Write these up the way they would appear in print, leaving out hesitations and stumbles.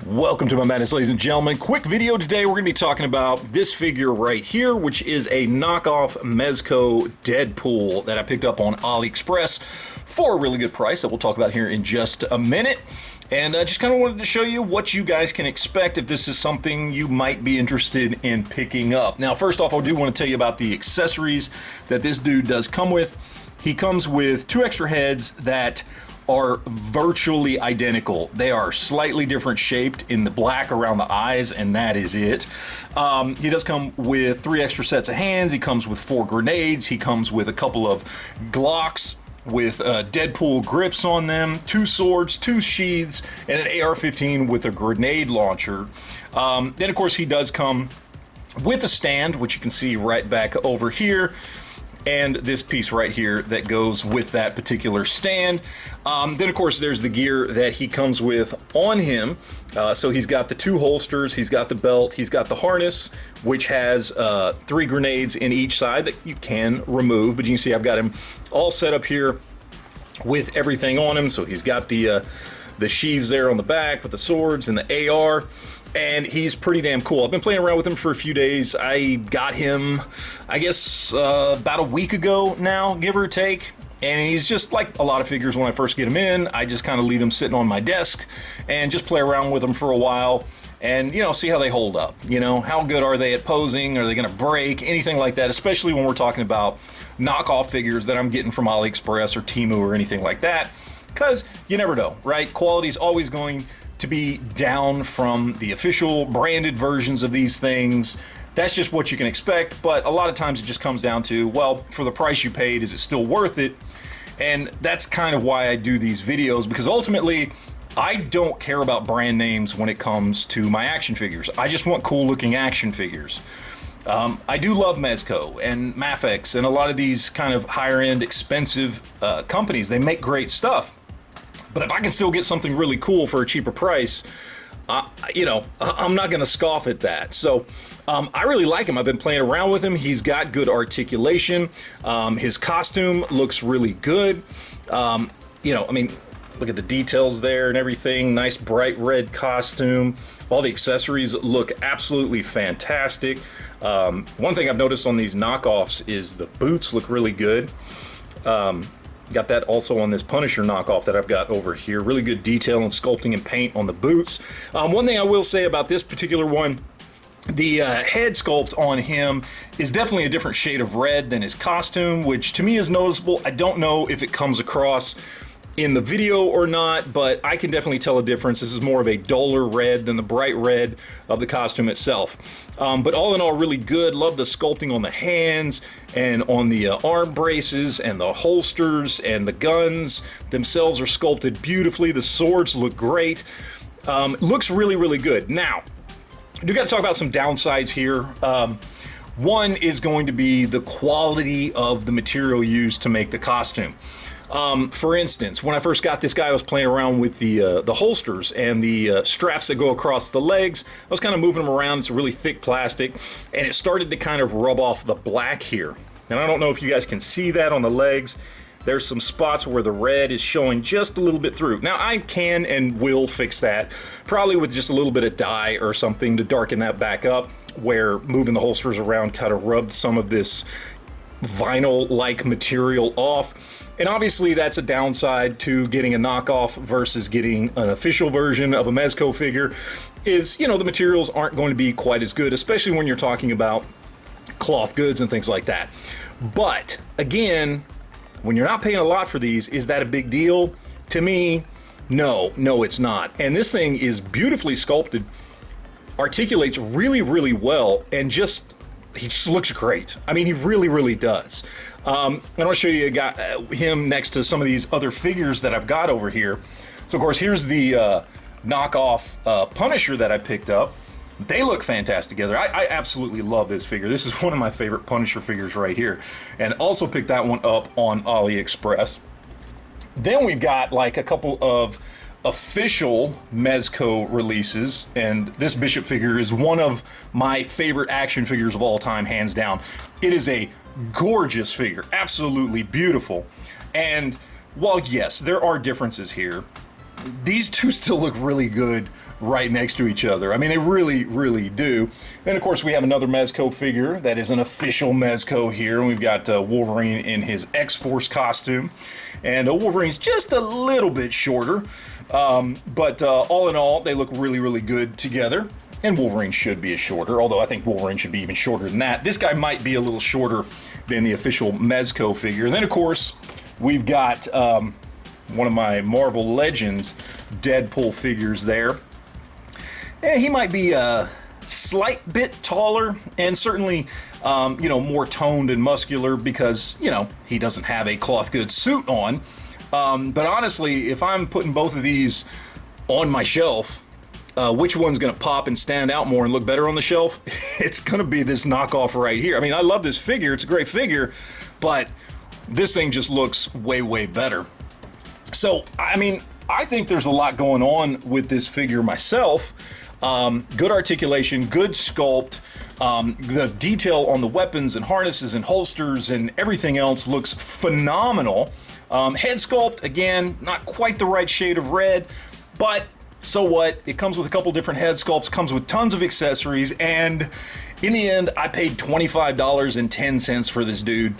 Welcome to my madness, ladies and gentlemen. Quick video today. We're going to be talking about this figure right here, which is a knockoff Mezco Deadpool that I picked up on AliExpress for a really good price that we'll talk about here in just a minute. And I just kind of wanted to show you what you guys can expect if this is something you might be interested in picking up. Now, first off, I do want to tell you about the accessories that this dude does come with. He comes with 2 extra heads that are virtually identical. They are slightly different shaped in the black around the eyes, and that is it. He does come with 3 extra sets of hands. He comes with 4 grenades. He comes with a couple of Glocks with Deadpool grips on them, 2 swords, 2 sheaths, and an AR-15 with a grenade launcher. Then, of course, he does come with a stand, which you can see right back over here, and this piece right here that goes with that particular stand. Then, of course, there's the gear that he comes with on him. So he's got the 2 holsters, he's got the belt, he's got the harness, which has 3 grenades in each side that you can remove. But you can see I've got him all set up here with everything on him. So he's got the sheaths there on the back with the swords and the AR. And he's pretty damn cool. I've been playing around with him for a few days. I got him, I guess, about a week ago now, give or take. And he's just like a lot of figures when I first get him in. I just kind of leave him sitting on my desk and just play around with them for a while and, you know, see how they hold up. You know, how good are they at posing? Are they going to break? Anything like that, especially when we're talking about knockoff figures that I'm getting from AliExpress or Temu or anything like that. Because you never know, right? Quality's always going to be down from the official branded versions of these things. That's just what you can expect, but a lot of times it just comes down to, well, for the price you paid, is it still worth it? And that's kind of why I do these videos, because ultimately I don't care about brand names when it comes to my action figures. I just want cool looking action figures. I do love Mezco and Mafex and a lot of these kind of higher end expensive companies. They make great stuff. But if I can still get something really cool for a cheaper price, you know, I'm not going to scoff at that. So I really like him. I've been playing around with him. He's got good articulation. His costume looks really good. You know, I mean, look at the details there and everything. Nice bright red costume. All the accessories look absolutely fantastic. One thing I've noticed on these knockoffs is the boots look really good. Got that also on this Punisher knockoff that I've got over here. Really good detail and sculpting and paint on the boots. One thing I will say about this particular one, the head sculpt on him is definitely a different shade of red than his costume, which to me is noticeable. I don't know if it comes across in the video or not, but I can definitely tell a difference. This is more of a duller red than the bright red of the costume itself. But all in all, really good. Love the sculpting on the hands and on the arm braces and the holsters, and the guns themselves are sculpted beautifully. The swords look great. Looks really, really good. Now, I do got to talk about some downsides here. One is going to be the quality of the material used to make the costume. For instance, when I first got this guy, I was playing around with the holsters and the straps that go across the legs. I was kind of moving them around. It's a really thick plastic, and it started to kind of rub off the black here. And I don't know if you guys can see that on the legs. There's some spots where the red is showing just a little bit through. Now, I can and will fix that, probably with just a little bit of dye or something to darken that back up, where moving the holsters around kind of rubbed some of this vinyl-like material off. And obviously that's a downside to getting a knockoff versus getting an official version of a Mezco figure, is, you know, the materials aren't going to be quite as good, especially when you're talking about cloth goods and things like that. But again, when you're not paying a lot for these, is that a big deal? To me, no, it's not. And this thing is beautifully sculpted, articulates really, really well, and he just looks great. I mean, he really, really does. I want to show you him next to some of these other figures that I've got over here. So, of course, here's the knockoff Punisher that I picked up. They look fantastic together. I absolutely love this figure. This is one of my favorite Punisher figures right here. And also picked that one up on AliExpress. Then we've got like a couple of official Mezco releases, and this Bishop figure is one of my favorite action figures of all time, hands down. It is a gorgeous figure, absolutely beautiful. And while yes, there are differences here, these two still look really good right next to each other. I mean, they really, really do. Then, of course, we have another Mezco figure that is an official Mezco here. And we've got Wolverine in his X-Force costume. And Wolverine's just a little bit shorter. But all in all, they look really, really good together. And Wolverine should be a shorter, although I think Wolverine should be even shorter than that. This guy might be a little shorter than the official Mezco figure. And then, of course, we've got one of my Marvel Legends Deadpool figures there. And he might be a slight bit taller and certainly, you know, more toned and muscular because, you know, he doesn't have a cloth goods suit on. But honestly, if I'm putting both of these on my shelf, which one's going to pop and stand out more and look better on the shelf? It's going to be this knockoff right here. I mean, I love this figure. It's a great figure, but this thing just looks way, way better. So, I mean, I think there's a lot going on with this figure myself. Good articulation, good sculpt. The detail on the weapons and harnesses and holsters and everything else looks phenomenal. Head sculpt, again, not quite the right shade of red, but so what? It comes with a couple different head sculpts, comes with tons of accessories, and in the end, I paid $25.10 for this dude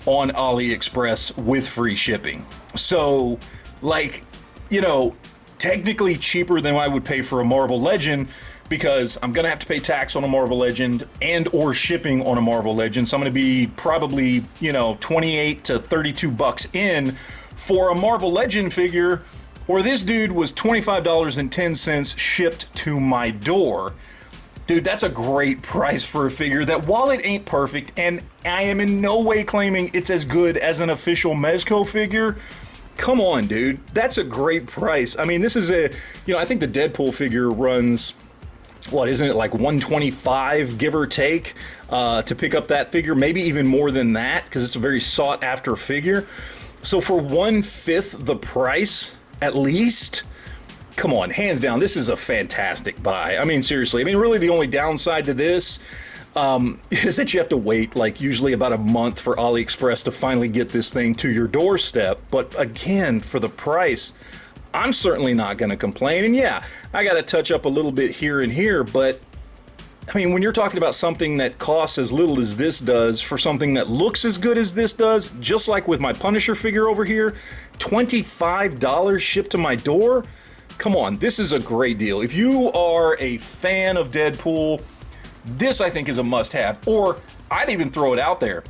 on AliExpress with free shipping. So, like, you know, technically cheaper than I would pay for a Marvel Legend because I'm gonna have to pay tax on a Marvel Legend and or shipping on a Marvel Legend. So I'm gonna be probably, you know, 28 to 32 bucks in for a Marvel Legend figure, or this dude was $25.10 shipped to my door. Dude, that's a great price for a figure that, while it ain't perfect, and I am in no way claiming it's as good as an official Mezco figure, come on, dude. That's a great price. I mean, this is a, you know, I think the Deadpool figure runs, what, isn't it like $125, give or take, to pick up that figure? Maybe even more than that, because it's a very sought after figure. So for 1/5 the price, at least, come on, hands down, this is a fantastic buy. I mean, seriously, I mean, really the only downside to this is that you have to wait like usually about a month for AliExpress to finally get this thing to your doorstep. But again, for the price, I'm certainly not going to complain. And yeah, I got to touch up a little bit here and here, but I mean, when you're talking about something that costs as little as this does for something that looks as good as this does, just like with my Punisher figure over here, $25 shipped to my door. Come on, this is a great deal. If you are a fan of Deadpool, this I think is a must-have. Or I'd even throw it out there.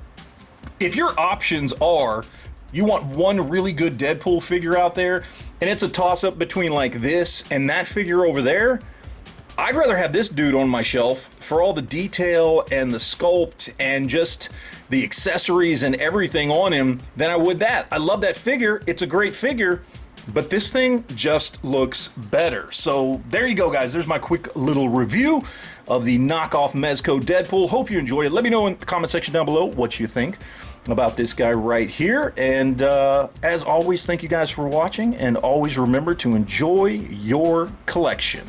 If your options are, you want one really good Deadpool figure out there, and it's a toss-up between like this and that figure over there, I'd rather have this dude on my shelf for all the detail and the sculpt and just the accessories and everything on him than I would that. I love that figure. It's a great figure, but this thing just looks better. So there you go, guys. There's my quick little review of the knockoff Mezco Deadpool. Hope you enjoyed it. Let me know in the comment section down below what you think about this guy right here. And as always, thank you guys for watching, and always remember to enjoy your collection.